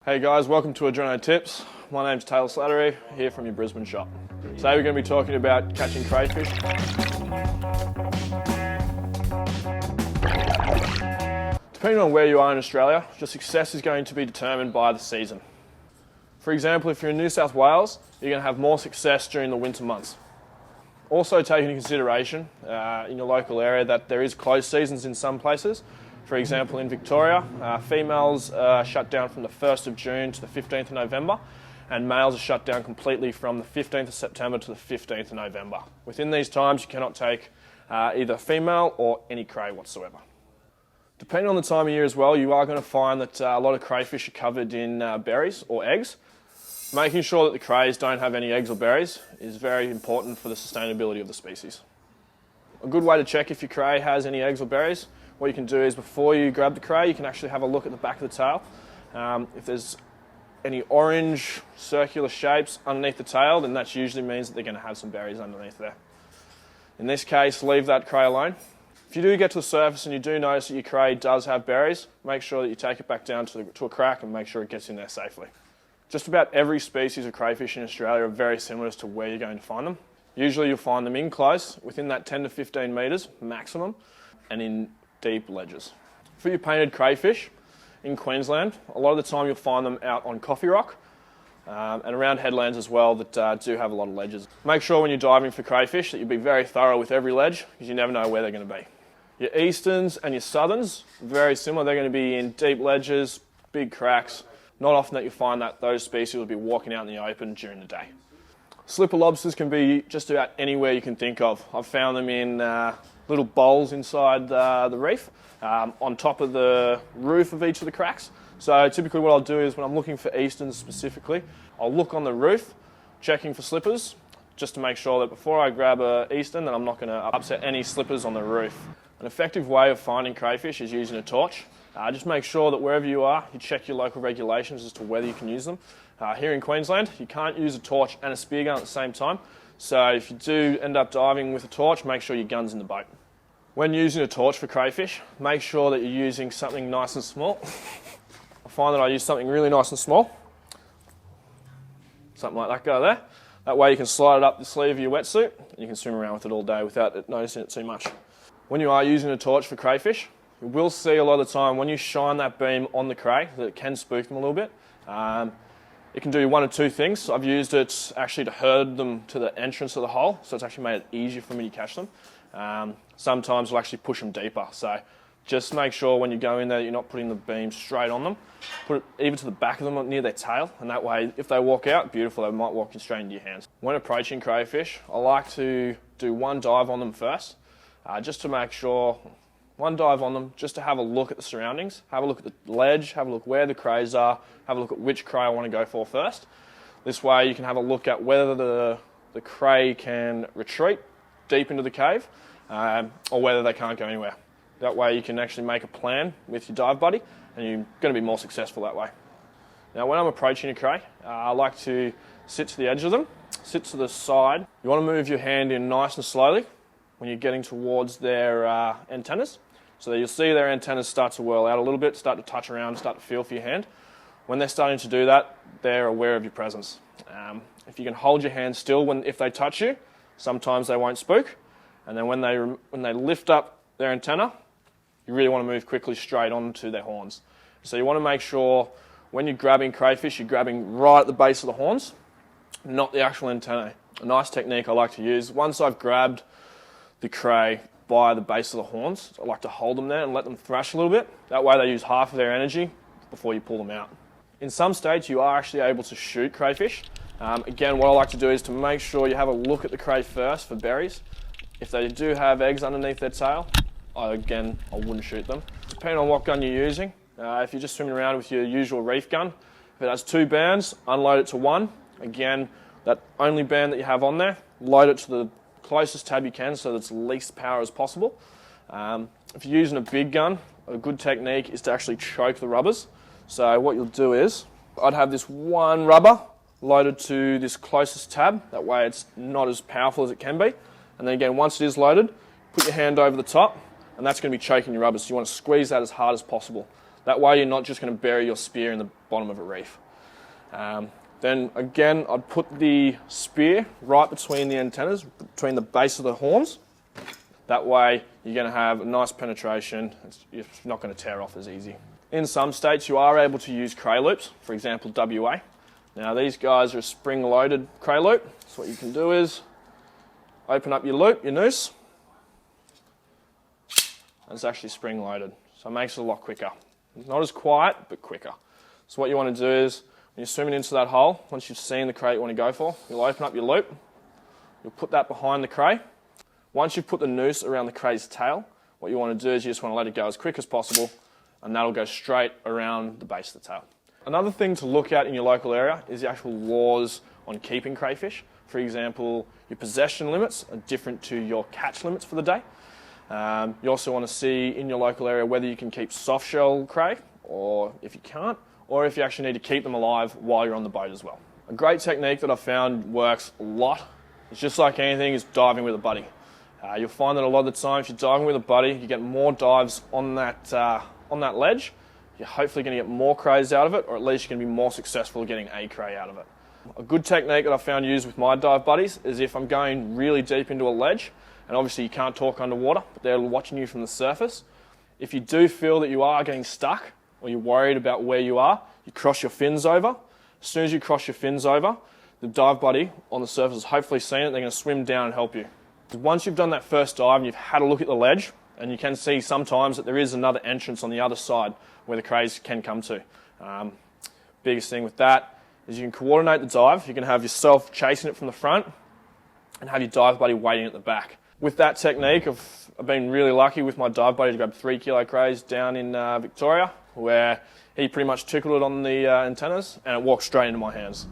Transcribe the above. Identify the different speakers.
Speaker 1: Hey guys, welcome to ADRENO Tips. My name's Taylor Slattery, here from your Brisbane shop. Today we're going to be talking about catching crayfish. Depending on where you are in Australia, your success is going to be determined by the season. For example, if you're in New South Wales, you're going to have more success during the winter months. Also take into consideration in your local area that there is closed seasons in some places. For example, in Victoria, females are shut down from the 1st of June to the 15th of November, and males are shut down completely from the 15th of September to the 15th of November. Within these times, you cannot take either female or any cray whatsoever. Depending on the time of year as well, you are going to find that a lot of crayfish are covered in berries or eggs. Making sure that the crays don't have any eggs or berries is very important for the sustainability of the species. A good way to check if your cray has any eggs or berries, what you can do is before you grab the cray, you can actually have a look at the back of the tail. If there's any orange circular shapes underneath the tail, then that usually means that they're going to have some berries underneath there. In this case, leave that cray alone. If you do get to the surface and you do notice that your cray does have berries, make sure that you take it back down to a crack and make sure it gets in there safely. Just about every species of crayfish in Australia are very similar as to where you're going to find them. Usually you'll find them in close, within that 10 to 15 metres maximum, and in deep ledges. For your painted crayfish in Queensland, a lot of the time you'll find them out on coffee rock and around headlands as well that do have a lot of ledges. Make sure when you're diving for crayfish that you be very thorough with every ledge, because you never know where they're going to be. Your easterns and your southerns, very similar. They're going to be in deep ledges, big cracks. Not often that you'll find that those species will be walking out in the open during the day. Slipper lobsters can be just about anywhere you can think of. I've found them in little bowls inside the reef, on top of the roof of each of the cracks. So typically what I'll do is when I'm looking for easterns specifically, I'll look on the roof, checking for slippers, just to make sure that before I grab an eastern that I'm not going to upset any slippers on the roof. An effective way of finding crayfish is using a torch. Just make sure that wherever you are, you check your local regulations as to whether you can use them. Here in Queensland, you can't use a torch and a spear gun at the same time. So if you do end up diving with a torch, make sure your gun's in the boat. When using a torch for crayfish, make sure that you're using something nice and small. I find that I use something really nice and small. Something like that guy there. That way you can slide it up the sleeve of your wetsuit and you can swim around with it all day without noticing it too much. When you are using a torch for crayfish, you will see a lot of the time when you shine that beam on the cray that it can spook them a little bit. It can do one of two things. I've used it actually to herd them to the entrance of the hole, so it's actually made it easier for me to catch them. Sometimes we'll actually push them deeper, so just make sure when you go in there you're not putting the beam straight on them. Put it either to the back of them near their tail, and that way if they walk out, beautiful, they might walk straight into your hands. When approaching crayfish, I like to do one dive on them first, just to make sure, one dive on them, just to have a look at the surroundings, have a look at the ledge, have a look where the crays are, have a look at which cray I want to go for first. This way you can have a look at whether the cray can retreat deep into the cave or whether they can't go anywhere. That way you can actually make a plan with your dive buddy and you're going to be more successful that way. Now when I'm approaching a cray, I like to sit to the edge of them, sit to the side. You want to move your hand in nice and slowly when you're getting towards their antennas. So that you'll see their antennas start to whirl out a little bit, start to touch around, start to feel for your hand. When they're starting to do that, they're aware of your presence. If you can hold your hand still if they touch you, sometimes they won't spook. And then when they lift up their antenna, you really want to move quickly straight onto their horns. So you want to make sure when you're grabbing crayfish, you're grabbing right at the base of the horns, not the actual antennae. A nice technique I like to use, once I've grabbed the cray by the base of the horns, I like to hold them there and let them thrash a little bit. That way they use half of their energy before you pull them out. In some states you are actually able to shoot crayfish. Again, what I like to do is to make sure you have a look at the cray first for berries. If they do have eggs underneath their tail, I wouldn't shoot them. Depending on what gun you're using, if you're just swimming around with your usual reef gun, if it has 2 bands, unload it to 1. Again, that only band that you have on there, load it to the closest tab you can so that it's least power as possible. If you're using a big gun, a good technique is to actually choke the rubbers. So what you'll do is, I'd have this one rubber loaded to this closest tab, that way it's not as powerful as it can be. And then again, once it is loaded, put your hand over the top, and that's going to be choking your rubbers. So you want to squeeze that as hard as possible. That way you're not just going to bury your spear in the bottom of a reef. Then again, I'd put the spear right between the antennas, between the base of the horns. That way you're going to have a nice penetration. It's not going to tear off as easy. In some states you are able to use cray loops, for example WA. Now these guys are a spring-loaded cray loop, so what you can do is open up your loop, your noose, and it's actually spring-loaded, so it makes it a lot quicker. It's not as quiet, but quicker. So what you want to do is, when you're swimming into that hole, once you've seen the cray you want to go for, you'll open up your loop, you'll put that behind the cray. Once you've put the noose around the cray's tail, what you want to do is you just want to let it go as quick as possible, and that'll go straight around the base of the tail. Another thing to look at in your local area is the actual laws on keeping crayfish. For example, your possession limits are different to your catch limits for the day. You also want to see in your local area whether you can keep soft shell cray, or if you can't, or if you actually need to keep them alive while you're on the boat as well. A great technique that I've found works a lot, it's just like anything, is diving with a buddy. You'll find that a lot of the time if you're diving with a buddy, you get more dives on that ledge. You're hopefully going to get more crays out of it, or at least you're going to be more successful getting a cray out of it. A good technique that I've found used with my dive buddies is if I'm going really deep into a ledge, and obviously you can't talk underwater, but they're watching you from the surface. If you do feel that you are getting stuck, or you're worried about where you are, you cross your fins over. As soon as you cross your fins over, the dive buddy on the surface has hopefully seen it, they're going to swim down and help you. Once you've done that first dive and you've had a look at the ledge, and you can see sometimes that there is another entrance on the other side where the crays can come to. Biggest thing with that is you can coordinate the dive. You can have yourself chasing it from the front and have your dive buddy waiting at the back. With that technique, I've been really lucky with my dive buddy to grab 3 kilo crays down in Victoria, where he pretty much tickled it on the antennas and it walked straight into my hands.